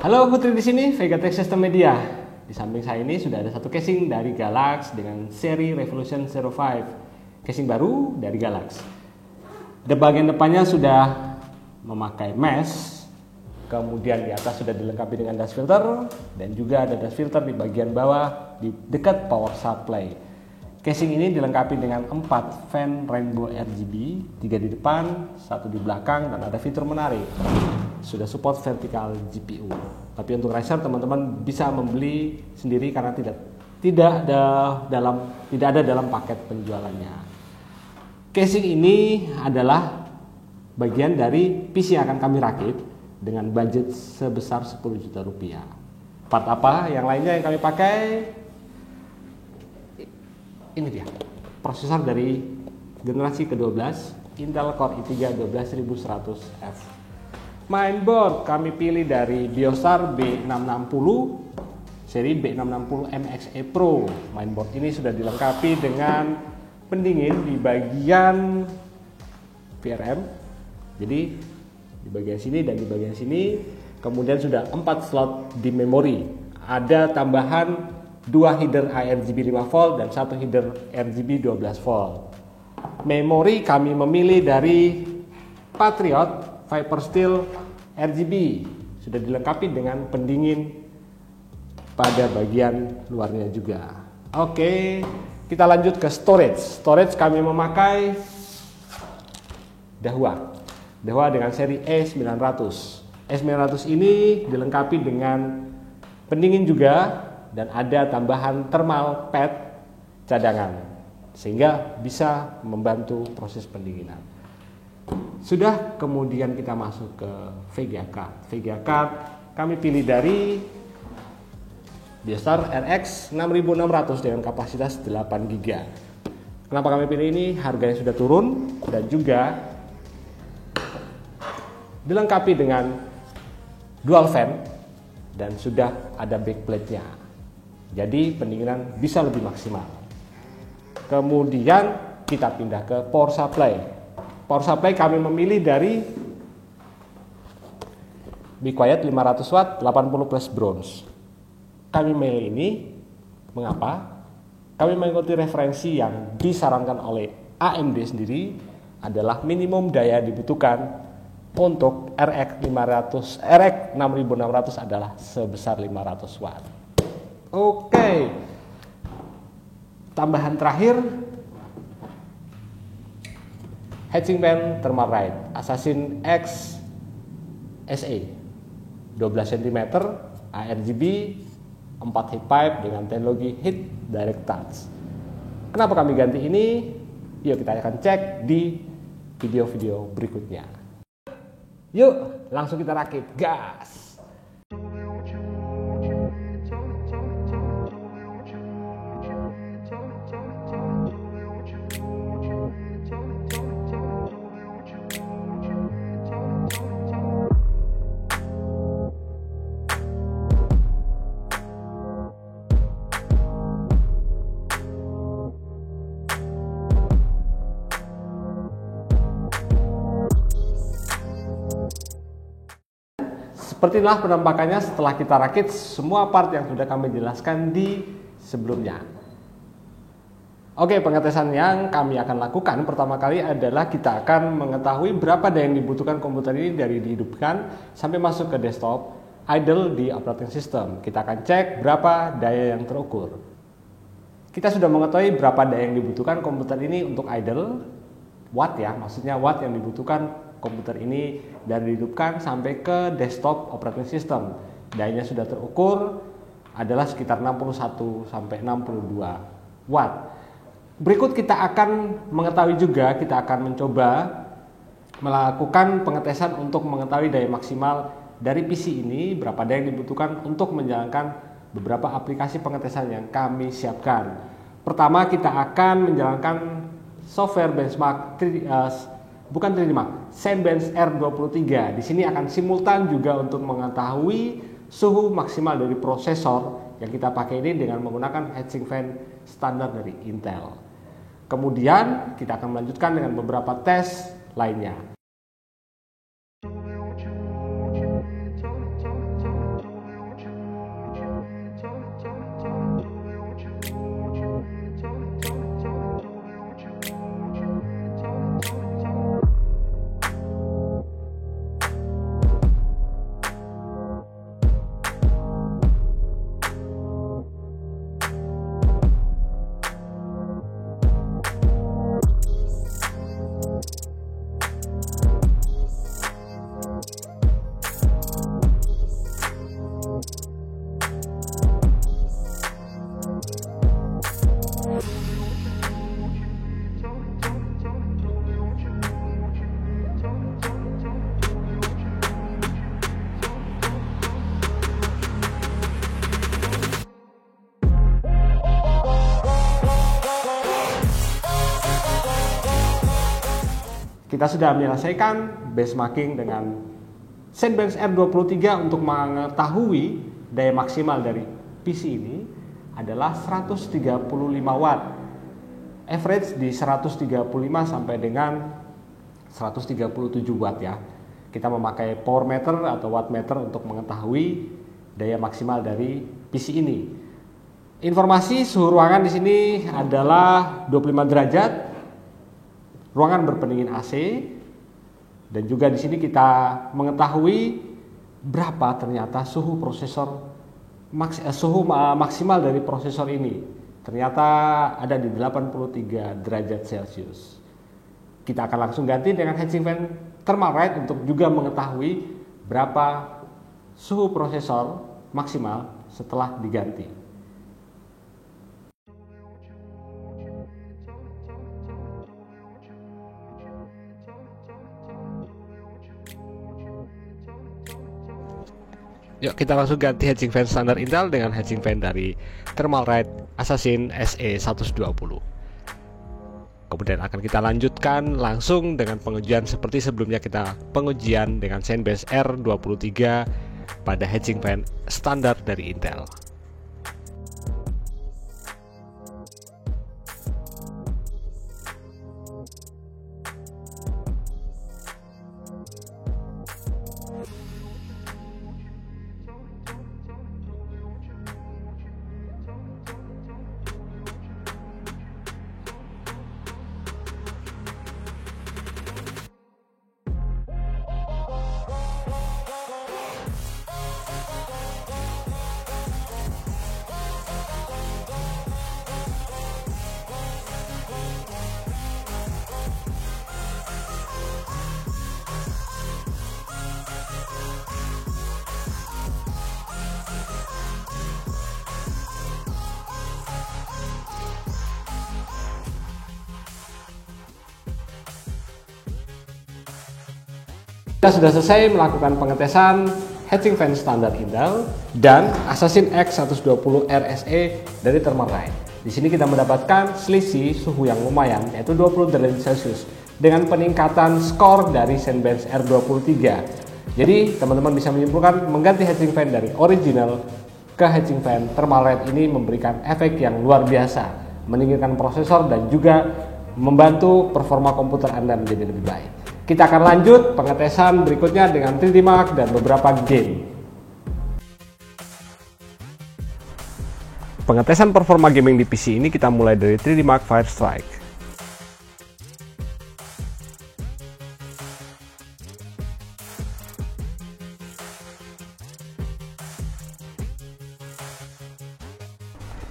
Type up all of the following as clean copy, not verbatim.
Halo Putri, di sini Vega Tech System Media. Di samping saya ini sudah ada satu casing dari Galax dengan seri Revolution 05. Casing baru dari Galax. Di bagian depannya sudah memakai mesh. Kemudian di atas sudah dilengkapi dengan dust filter dan juga ada dust filter di bagian bawah di dekat power supply. Casing ini dilengkapi dengan 4 fan rainbow RGB, 3 di depan, 1 di belakang, dan ada fitur menarik. Sudah support vertical GPU. Tapi untuk racer teman-teman bisa membeli sendiri karena tidak ada dalam paket penjualannya. Casing ini adalah bagian dari PC yang akan kami rakit dengan budget sebesar 10 juta rupiah. Part apa yang lainnya yang kami pakai? Ini dia, prosesor dari generasi ke-12 Intel Core i3 12100F. Mainboard kami pilih dari Biostar B660 seri B660 MXE Pro. Mainboard ini sudah dilengkapi dengan pendingin di bagian VRM. Jadi di bagian sini dan di bagian sini. Kemudian sudah 4 slot di memori. Ada tambahan 2 header ARGB 5V dan 1 header RGB 12V. Memori kami memilih dari Patriot Viper RGB. Sudah dilengkapi dengan pendingin pada bagian luarnya juga. Oke, kita lanjut ke storage. Storage kami memakai Dahua dengan seri E900. E900 ini dilengkapi dengan pendingin juga dan ada tambahan thermal pad cadangan sehingga bisa membantu proses pendinginan. Sudah, kemudian kita masuk ke VGA card. VGA card kami pilih dari Biostar RX 6600 dengan kapasitas 8 GB. Kenapa kami pilih ini? Harganya sudah turun dan juga dilengkapi dengan dual fan dan sudah ada backplate-nya. Jadi pendinginan bisa lebih maksimal. Kemudian kita pindah ke power supply. Power supply kami memilih dari Be Quiet 500 watt 80 plus bronze. Kami memilih ini mengapa? Kami mengikuti referensi yang disarankan oleh AMD sendiri adalah minimum daya dibutuhkan untuk RX 6600 adalah sebesar 500 watt. Oke, tambahan terakhir, heatsink band Thermalright Assassin X SE 12 cm ARGB 4 heat pipe dengan teknologi Heat Direct Touch. Kenapa kami ganti ini? Yuk kita akan cek di video-video berikutnya. Yuk langsung kita rakit, gas! Seperti inilah penampakannya setelah kita rakit semua part yang sudah kami jelaskan di sebelumnya. Oke, pengetesan yang kami akan lakukan pertama kali adalah kita akan mengetahui berapa daya yang dibutuhkan komputer ini dari dihidupkan sampai masuk ke desktop, idle di operating system. Kita akan cek berapa daya yang terukur. Kita sudah mengetahui berapa daya yang dibutuhkan komputer ini untuk idle, watt ya, maksudnya watt yang dibutuhkan komputer ini dari dihidupkan sampai ke desktop operating system. Dayanya sudah terukur adalah sekitar 61 sampai 62 watt. Berikut kita akan mengetahui juga, kita akan mencoba melakukan pengetesan untuk mengetahui daya maksimal dari PC ini, berapa daya yang dibutuhkan untuk menjalankan beberapa aplikasi pengetesan yang kami siapkan. Pertama kita akan menjalankan software benchmark 3D Mark, Cinebench R23. Di sini akan simultan juga untuk mengetahui suhu maksimal dari prosesor yang kita pakai ini dengan menggunakan heatsink fan standar dari Intel. Kemudian kita akan melanjutkan dengan beberapa tes lainnya. Kita sudah menyelesaikan benchmarking dengan Zenbench R23 untuk mengetahui daya maksimal dari PC ini adalah 135 watt. Average di 135 sampai dengan 137 watt ya. Kita memakai power meter atau watt meter untuk mengetahui daya maksimal dari PC ini. Informasi suhu ruangan di sini adalah 25 derajat. Ruangan berpendingin AC, dan juga di sini kita mengetahui berapa ternyata suhu maksimal dari prosesor ini. Ternyata ada di 83 derajat Celcius. Kita akan langsung ganti dengan heatsink fan Thermalright untuk juga mengetahui berapa suhu prosesor maksimal setelah diganti. Yuk kita langsung ganti heatsink fan standar Intel dengan heatsink fan dari Thermalright Assassin SE120. Kemudian akan kita lanjutkan langsung dengan pengujian seperti sebelumnya kita pengujian dengan Zenbench R23 pada heatsink fan standar dari Intel. Kita sudah selesai melakukan pengetesan heatsink fan standar Intel dan Assassin X120 RSE dari Thermalright. Di sini kita mendapatkan selisih suhu yang lumayan, yaitu 20 derajat Celcius dengan peningkatan skor dari Zenbench R23. Jadi teman-teman bisa menyimpulkan mengganti heatsink fan dari original ke heatsink fan Thermalright ini memberikan efek yang luar biasa, meninggikan prosesor dan juga membantu performa komputer Anda menjadi lebih baik. Kita akan lanjut pengetesan berikutnya dengan 3D Mark dan beberapa game. Pengetesan performa gaming di PC ini kita mulai dari 3D Mark Firestrike.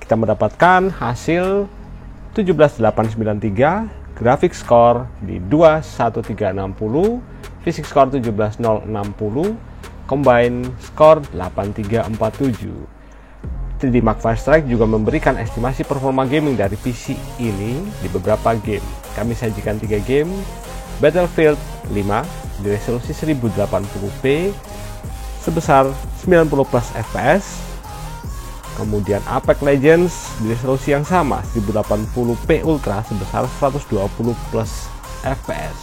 Kita mendapatkan hasil 17893, graphic score di 21360, physics score 17060, combine score 8347. 3D Mark Firestrike juga memberikan estimasi performa gaming dari PC ini di beberapa game. Kami sajikan 3 game: Battlefield 5 di resolusi 1080p sebesar 90 plus fps, kemudian Apex Legends di resolusi yang sama 1080p Ultra sebesar 120 plus fps,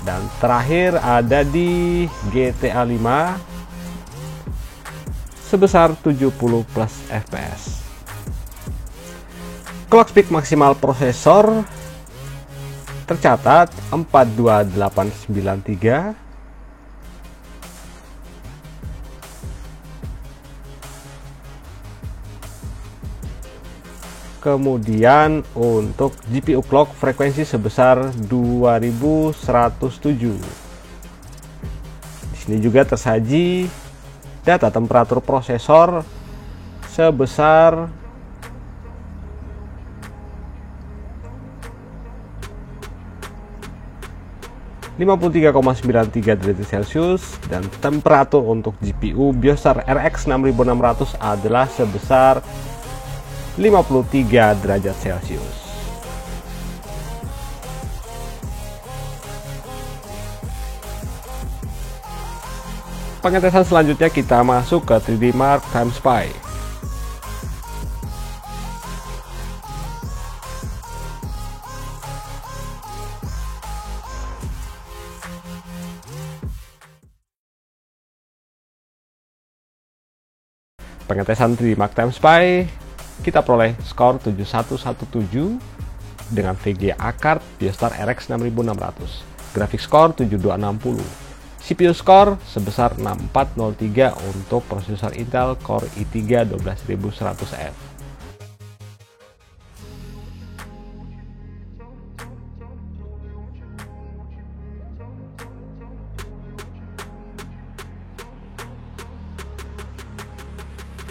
dan terakhir ada di GTA 5 sebesar 70 plus fps. Clock speed maksimal prosesor tercatat 42893. Kemudian untuk GPU clock frekuensi sebesar 2107. Di sini juga tersaji data temperatur prosesor sebesar 53,93 derajat Celcius, dan temperatur untuk GPU Biostar RX 6600 adalah sebesar 53 derajat Celcius. Pengetesan selanjutnya kita masuk ke 3D Mark Time Spy. pengetesan 3D Mark Time Spy, kita peroleh skor 7117 dengan VGA card Biostar RX 6600, grafik skor 7260, CPU skor sebesar 6403 untuk prosesor Intel Core i3 12100F.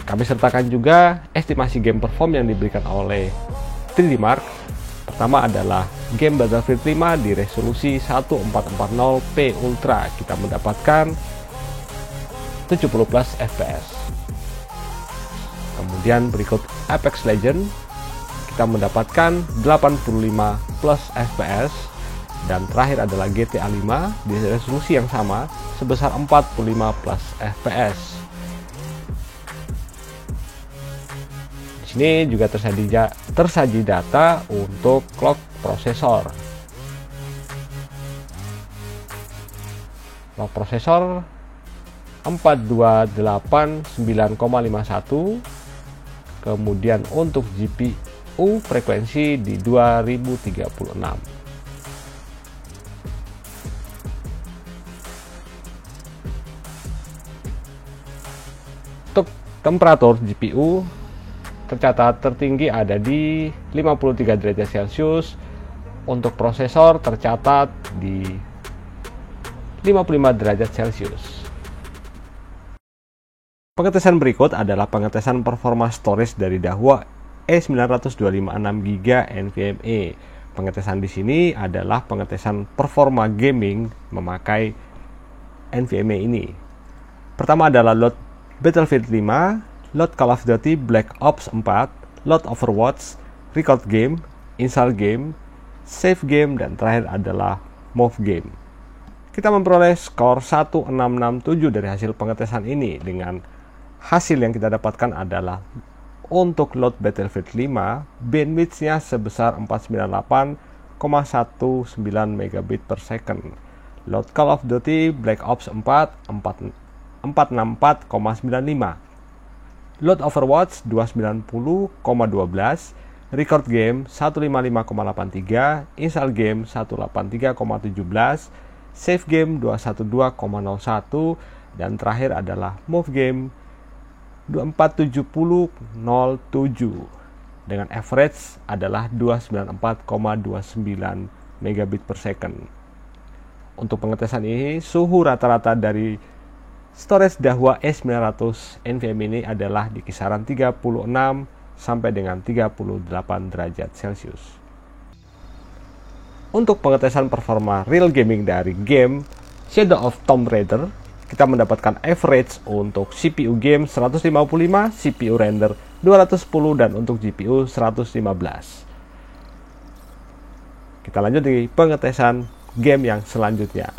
Kami sertakan juga estimasi game perform yang diberikan oleh 3D Mark. Pertama adalah game Battlefield 5 di resolusi 1440p Ultra, kita mendapatkan 70 plus FPS. Kemudian berikut Apex Legends, kita mendapatkan 85 plus FPS. Dan terakhir adalah GTA 5 di resolusi yang sama sebesar 45 plus FPS. Di sini juga tersaji data untuk clock prosesor. Clock prosesor 4289,51. Kemudian untuk GPU frekuensi di 2036. Untuk temperatur GPU tercatat tertinggi ada di 53 derajat Celcius. Untuk prosesor tercatat di 55 derajat Celcius. Pengetesan berikut adalah pengetesan performa storage dari Dahua E925-6GB NVMe. Pengetesan di sini adalah pengetesan performa gaming memakai NVMe ini. Pertama adalah load Battlefield 5, load Call of Duty Black Ops 4, load Overwatch, record game, install game, save game, dan terakhir adalah move game. Kita memperoleh skor 1667 dari hasil pengetesan ini. Dengan hasil yang kita dapatkan adalah untuk load Battlefield 5, bandwidth-nya sebesar 498,19 megabit per second. Load Call of Duty Black Ops 4, 464,95. Load Overwatch 290,12, record game 155,83, install game 183,17, save game 212,01, dan terakhir adalah move game 2470,07 dengan average adalah 294,29 megabit per second. Untuk pengetesan ini, suhu rata-rata dari storage Dahua E900 NVMe ini adalah di kisaran 36 sampai dengan 38 derajat Celcius. Untuk pengetesan performa real gaming dari game Shadow of Tomb Raider, kita mendapatkan average untuk CPU game 155, CPU render 210, dan untuk GPU 115. Kita lanjut di pengetesan game yang selanjutnya.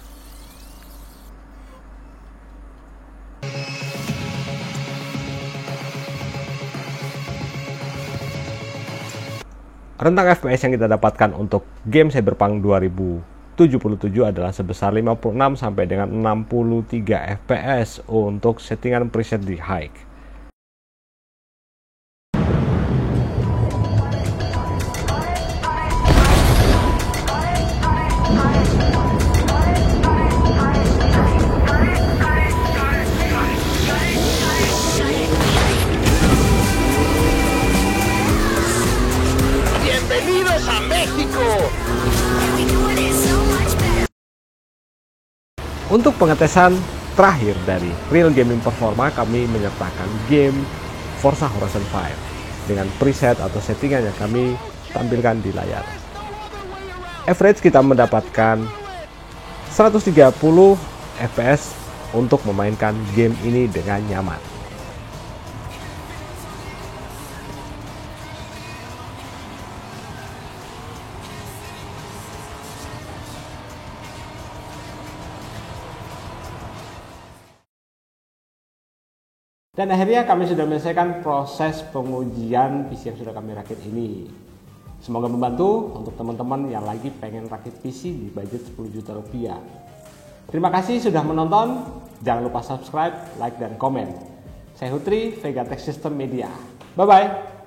Rentang FPS yang kita dapatkan untuk game Cyberpunk 2077 adalah sebesar 56 sampai dengan 63 FPS untuk settingan preset di high. ¡Bienvenidos a México! Untuk pengetesan terakhir dari Real Gaming Performa, kami menyertakan game Forza Horizon 5 dengan preset atau settingan yang kami tampilkan di layar. Average kita mendapatkan 130 FPS untuk memainkan game ini dengan nyaman. Dan akhirnya kami sudah menyelesaikan proses pengujian PC yang sudah kami rakit ini. Semoga membantu untuk teman-teman yang lagi pengen rakit PC di budget 10 juta rupiah. Terima kasih sudah menonton. Jangan lupa subscribe, like, dan komen. Saya Hutri, Vega Tech System Media. Bye-bye.